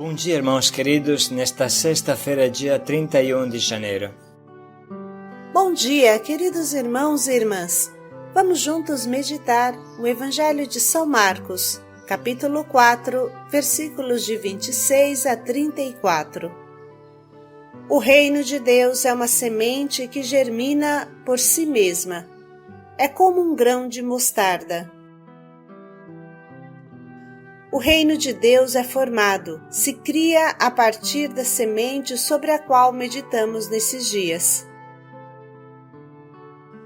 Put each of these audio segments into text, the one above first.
Bom dia, irmãos queridos, nesta sexta-feira, dia 31 de janeiro. Bom dia, queridos irmãos e irmãs. Vamos juntos meditar o Evangelho de São Marcos, capítulo 4, versículos de 26 a 34. O reino de Deus é uma semente que germina por si mesma. É como um grão de mostarda. O reino de Deus é formado, se cria a partir da semente sobre a qual meditamos nesses dias.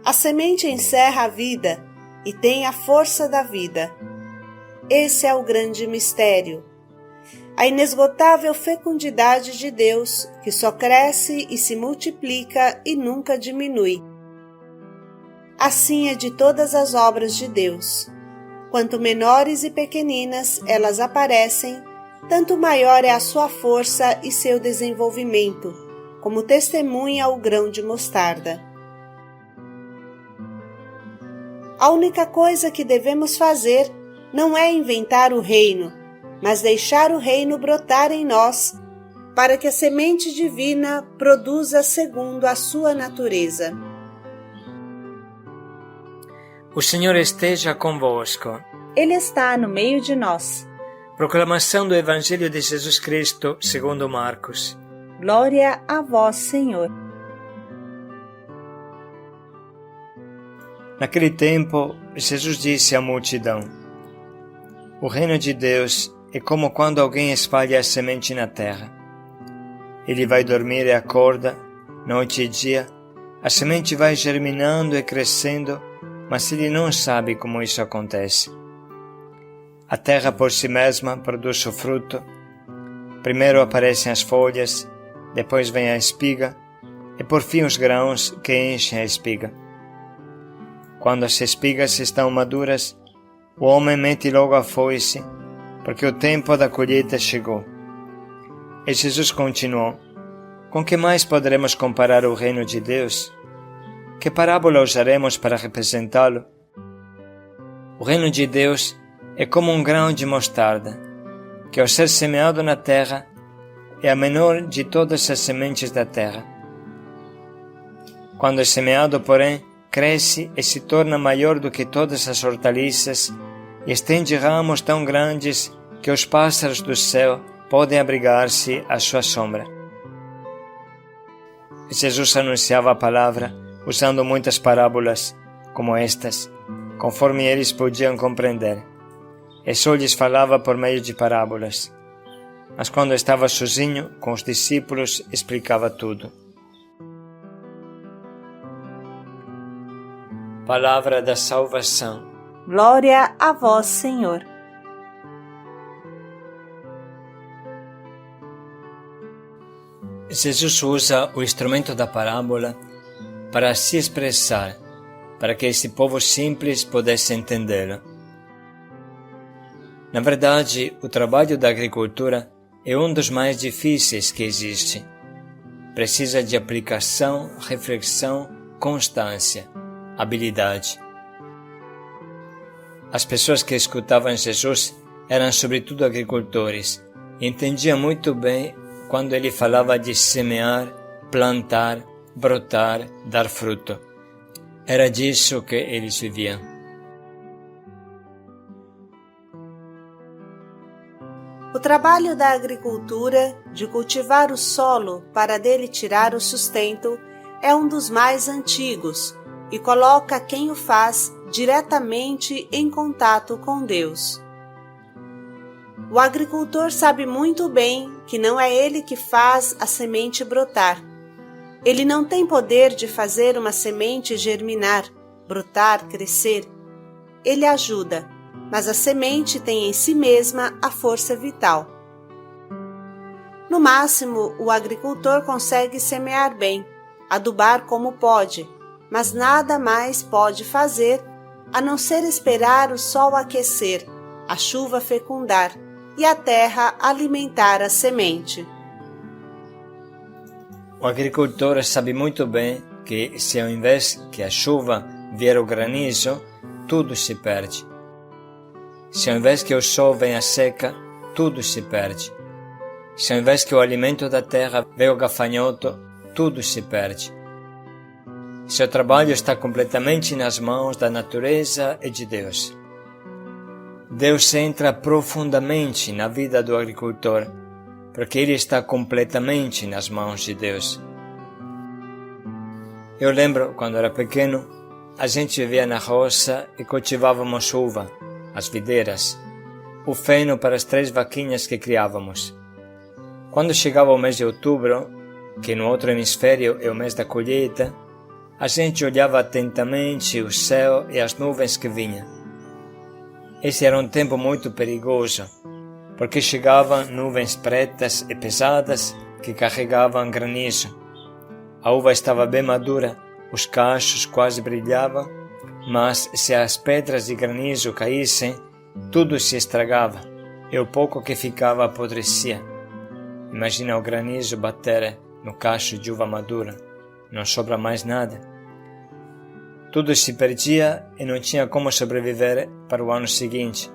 A semente encerra a vida e tem a força da vida. Esse é o grande mistério. A inesgotável fecundidade de Deus, que só cresce e se multiplica e nunca diminui. Assim é de todas as obras de Deus. Quanto menores e pequeninas elas aparecem, tanto maior é a sua força e seu desenvolvimento, como testemunha o grão de mostarda. A única coisa que devemos fazer não é inventar o reino, mas deixar o reino brotar em nós, para que a semente divina produza segundo a sua natureza. O Senhor esteja convosco. Ele está no meio de nós. Proclamação do Evangelho de Jesus Cristo segundo Marcos. Glória a vós, Senhor. Naquele tempo, Jesus disse à multidão: O reino de Deus é como quando alguém espalha a semente na terra. Ele vai dormir e acorda, noite e dia, a semente vai germinando e crescendo, mas ele não sabe como isso acontece. A terra por si mesma produz o fruto. Primeiro aparecem as folhas, depois vem a espiga, e por fim os grãos que enchem a espiga. Quando as espigas estão maduras, o homem mete logo a foice, porque o tempo da colheita chegou. E Jesus continuou: Com que mais poderemos comparar o reino de Deus? Que parábola usaremos para representá-lo? O reino de Deus é como um grão de mostarda, que ao ser semeado na terra é a menor de todas as sementes da terra. Quando é semeado, porém, cresce e se torna maior do que todas as hortaliças e estende ramos tão grandes que os pássaros do céu podem abrigar-se à sua sombra. Jesus anunciava a palavra usando muitas parábolas como estas, conforme eles podiam compreender. E só lhes falava por meio de parábolas. Mas quando estava sozinho com os discípulos, explicava tudo. Palavra da salvação. Glória a vós, Senhor. Jesus usa o instrumento da parábola para se expressar, para que esse povo simples pudesse entendê-lo. Na verdade, o trabalho da agricultura é um dos mais difíceis que existe. Precisa de aplicação, reflexão, constância, habilidade. As pessoas que escutavam Jesus eram sobretudo agricultores e entendiam muito bem quando ele falava de semear, plantar, brotar, dar fruto. Era disso que eles viviam. O trabalho da agricultura, de cultivar o solo para dele tirar o sustento, é um dos mais antigos e coloca quem o faz diretamente em contato com Deus. O agricultor sabe muito bem que não é ele que faz a semente brotar. Ele não tem poder de fazer uma semente germinar, brotar, crescer. Ele ajuda, mas a semente tem em si mesma a força vital. No máximo, o agricultor consegue semear bem, adubar como pode, mas nada mais pode fazer a não ser esperar o sol aquecer, a chuva fecundar e a terra alimentar a semente. O agricultor sabe muito bem que se ao invés que a chuva vier o granizo, tudo se perde. Se ao invés que o sol venha a seca, tudo se perde. Se ao invés que o alimento da terra vem o gafanhoto, tudo se perde. Seu trabalho está completamente nas mãos da natureza e de Deus. Deus entra profundamente na vida do agricultor, porque ele está completamente nas mãos de Deus. Eu lembro, quando era pequeno, a gente vivia na roça e cultivávamos uva, as videiras, o feno para as 3 vaquinhas que criávamos. Quando chegava o mês de outubro, que no outro hemisfério é o mês da colheita, a gente olhava atentamente o céu e as nuvens que vinham. Esse era um tempo muito perigoso, porque chegavam nuvens pretas e pesadas que carregavam granizo. A uva estava bem madura, os cachos quase brilhavam, mas se as pedras de granizo caíssem, tudo se estragava e o pouco que ficava apodrecia. Imagina o granizo bater no cacho de uva madura, não sobra mais nada. Tudo se perdia e não tinha como sobreviver para o ano seguinte.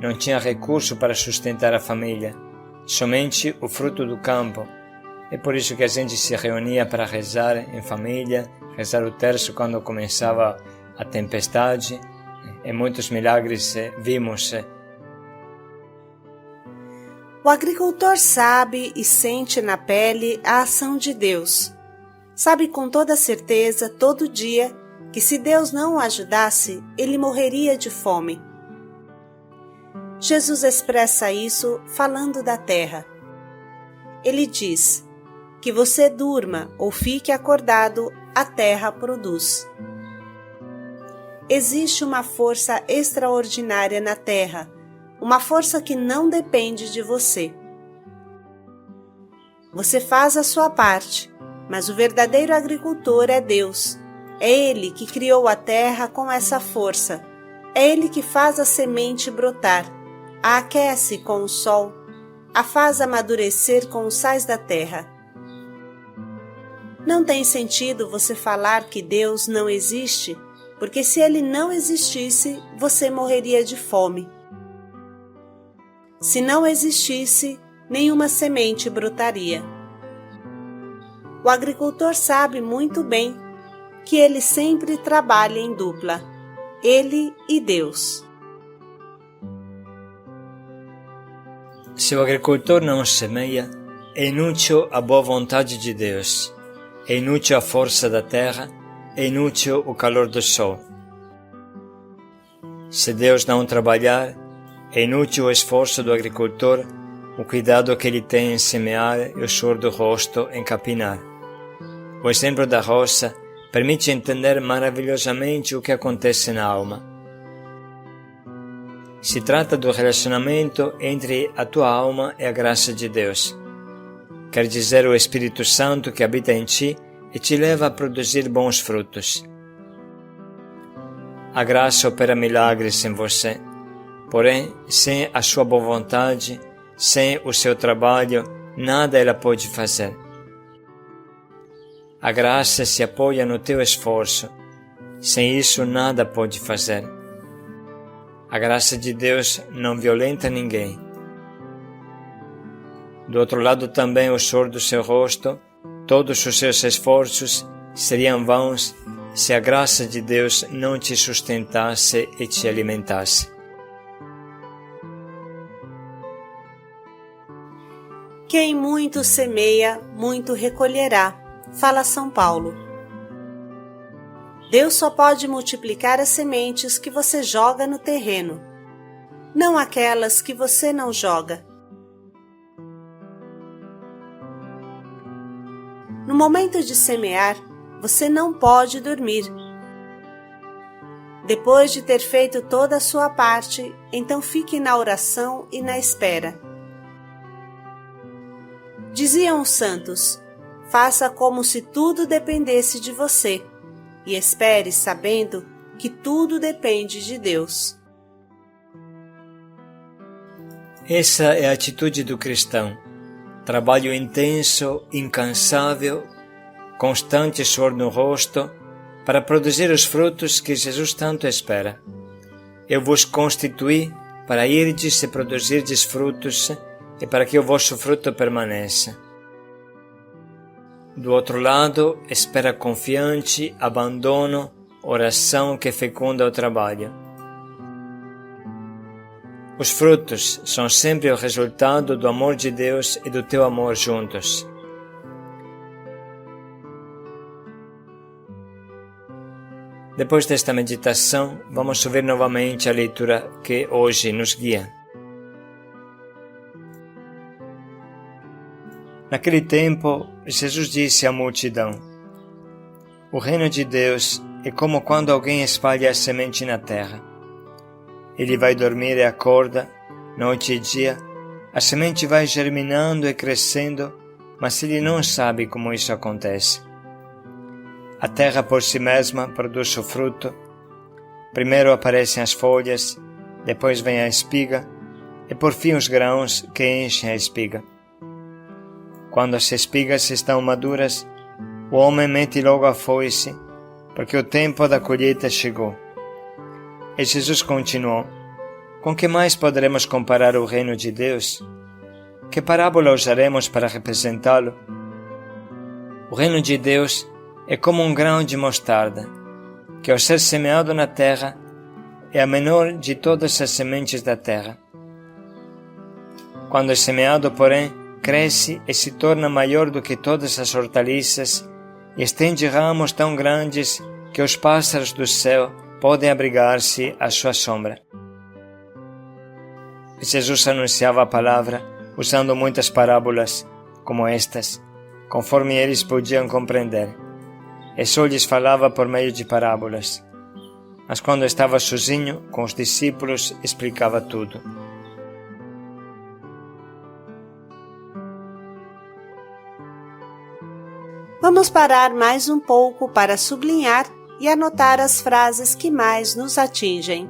Não tinha recurso para sustentar a família, somente o fruto do campo. É por isso que a gente se reunia para rezar em família, rezar o terço quando começava a tempestade, e muitos milagres vimos. O agricultor sabe e sente na pele a ação de Deus. Sabe com toda certeza, todo dia, que se Deus não o ajudasse, ele morreria de fome. Jesus expressa isso falando da terra. Ele diz: que você durma ou fique acordado, a terra produz. Existe uma força extraordinária na terra, uma força que não depende de você. Você faz a sua parte, mas o verdadeiro agricultor é Deus. É Ele que criou a terra com essa força. É Ele que faz a semente brotar, a aquece com o sol, a faz amadurecer com os sais da terra. Não tem sentido você falar que Deus não existe, porque se Ele não existisse, você morreria de fome. Se não existisse, nenhuma semente brotaria. O agricultor sabe muito bem que ele sempre trabalha em dupla, ele e Deus. Se o agricultor não semeia, é inútil a boa vontade de Deus, é inútil a força da terra, é inútil o calor do sol. Se Deus não trabalhar, é inútil o esforço do agricultor, o cuidado que ele tem em semear e o suor do rosto em capinar. O exemplo da roça permite entender maravilhosamente o que acontece na alma. Se trata do relacionamento entre a tua alma e a graça de Deus. Quer dizer, o Espírito Santo que habita em ti e te leva a produzir bons frutos. A graça opera milagres em você, porém, sem a sua boa vontade, sem o seu trabalho, nada ela pode fazer. A graça se apoia no teu esforço, sem isso nada pode fazer. A graça de Deus não violenta ninguém. Do outro lado também o suor do seu rosto, todos os seus esforços seriam vãos se a graça de Deus não te sustentasse e te alimentasse. Quem muito semeia, muito recolherá, fala São Paulo. Deus só pode multiplicar as sementes que você joga no terreno, não aquelas que você não joga. No momento de semear, você não pode dormir. Depois de ter feito toda a sua parte, então fique na oração e na espera. Diziam os santos: faça como se tudo dependesse de você e espere sabendo que tudo depende de Deus. Essa é a atitude do cristão. Trabalho intenso, incansável, constante suor no rosto, para produzir os frutos que Jesus tanto espera. Eu vos constituí para irdes e produzirdes frutos, e para que o vosso fruto permaneça. Do outro lado, espera confiante, abandono, oração que fecunda o trabalho. Os frutos são sempre o resultado do amor de Deus e do teu amor juntos. Depois desta meditação, vamos ouvir novamente a leitura que hoje nos guia. Naquele tempo, Jesus disse à multidão: O reino de Deus é como quando alguém espalha a semente na terra. Ele vai dormir e acorda, noite e dia, a semente vai germinando e crescendo, mas ele não sabe como isso acontece. A terra por si mesma produz o fruto. Primeiro aparecem as folhas, depois vem a espiga, e por fim os grãos que enchem a espiga. Quando as espigas estão maduras, o homem mete logo a foice, porque o tempo da colheita chegou. E Jesus continuou: Com que mais poderemos comparar o reino de Deus? Que parábola usaremos para representá-lo? O reino de Deus é como um grão de mostarda, que ao ser semeado na terra, é a menor de todas as sementes da terra. Quando é semeado, porém, cresce e se torna maior do que todas as hortaliças e estende ramos tão grandes que os pássaros do céu podem abrigar-se à sua sombra. Jesus anunciava a palavra usando muitas parábolas como estas, conforme eles podiam compreender, e só lhes falava por meio de parábolas. Mas quando estava sozinho com os discípulos, explicava tudo. Vamos parar mais um pouco para sublinhar e anotar as frases que mais nos atingem.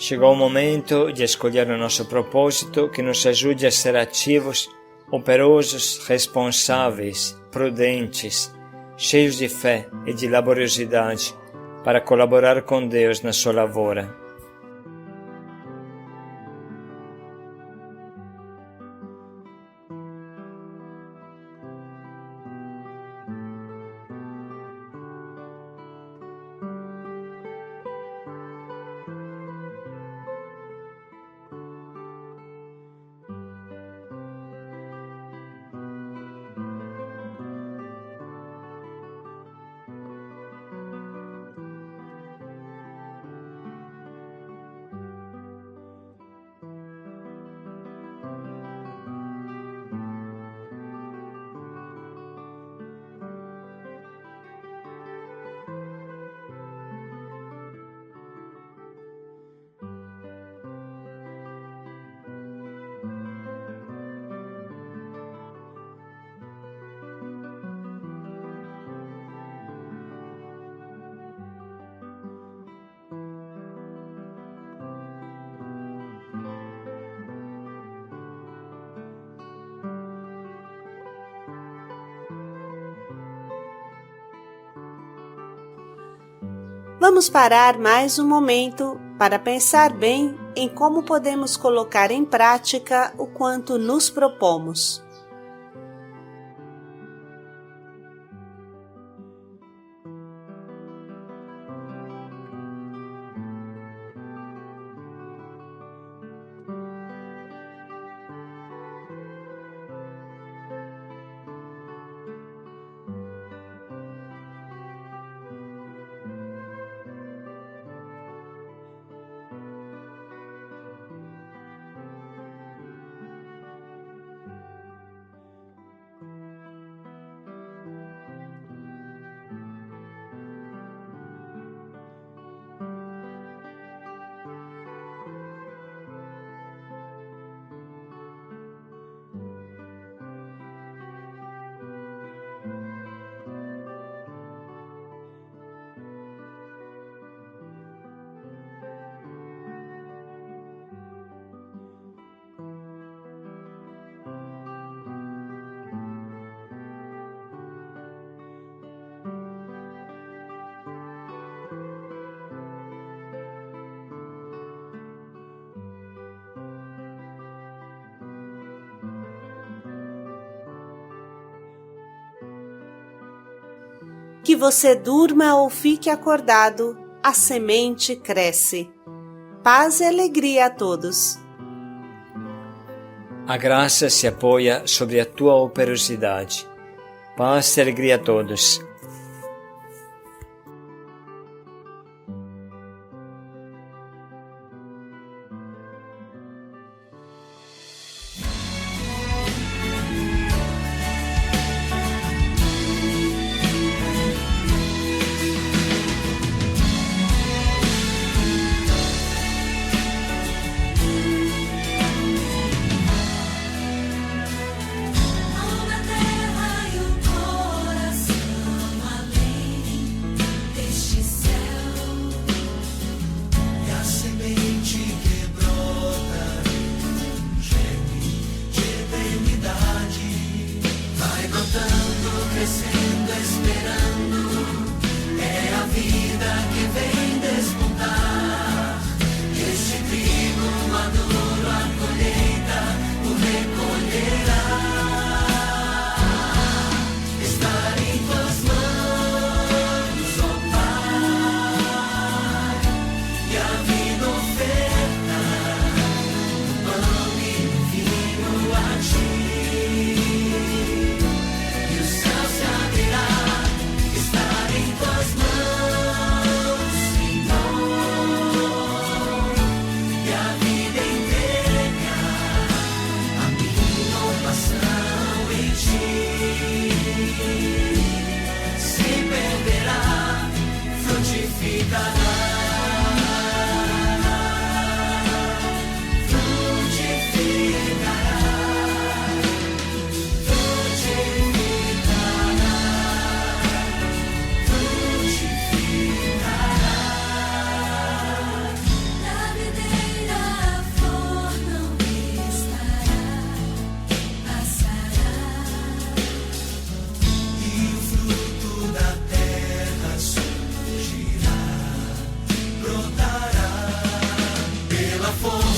Chegou o momento de escolher o nosso propósito que nos ajude a ser ativos, operosos, responsáveis, prudentes, cheios de fé e de laboriosidade para colaborar com Deus na sua lavoura. Vamos parar mais um momento para pensar bem em como podemos colocar em prática o quanto nos propomos. Que você durma ou fique acordado, a semente cresce. Paz e alegria a todos. A graça se apoia sobre a tua operosidade. Paz e alegria a todos. Força